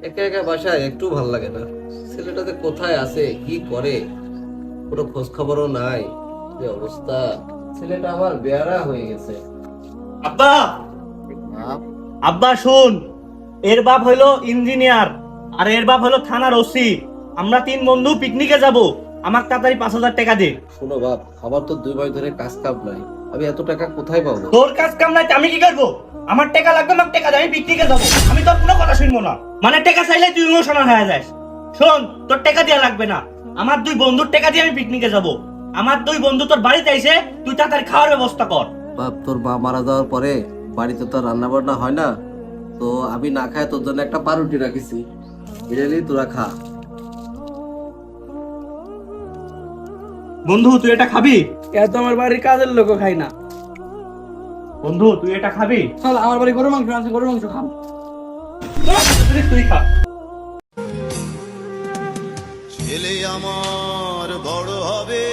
একা একা বাসায় একটু ভাল লাগে না। ছেলেটাতে কোথায় আছে, কি করে, কোনো খোঁজ খবরও নাই। যে অবস্থা, ছেলেটা আমার বেয়ারা হয়ে গেছে। আব্বা, বাপ, আব্বা শুন, এর বাপ হলো ইঞ্জিনিয়ার আর এর বাপ হলো থানার ওসি। আমরা তিন বন্ধু পিকনিকে যাব। আমার তাড়াতাড়ি 5,000 টাকা দে। শোনো বাপ, আমার তো 2 মাস ধরে কাজ কাম নাই, আমি এত টাকা কোথায় পাবো? তোর কাজ কাম নাই, আমি কি করবো? আমার টাকা লাগবে, আমার টাকা দে, আমি পিকনিকে যাব। আমি তোর কোনো কথা শুনবো না। মানে টাকা চাইলে তুই ইমোশনাল হয়ে যাস। শোন, তোর টাকা দেওয়া লাগবে না। আমার দুই বন্ধুর টাকা দিয়ে আমি পিকনিকে যাব। আমার দুই বন্ধু তোর বাড়িতে আইছে, তুই তাড়াতাড়ি খাওয়ার ব্যবস্থা কর। বাপ, তোর মা মারা যাওয়ার পরে বাড়িতে তো রান্না বান্না হয় না, তো আমি না খায় তোর জন্য একটা পাউরুটি রাখিছি, বিরিয়ানি তোরা খা। বন্ধু তুই এটা খাবি? এত আমার বাড়ির কাজের লোকও খাই না। বন্ধু তুই এটা খাবি? চল আমার বাড়ি গরু মাংস আছে, গরু মাংস খাম। তুই খা। ছেলে আমার বড় হবে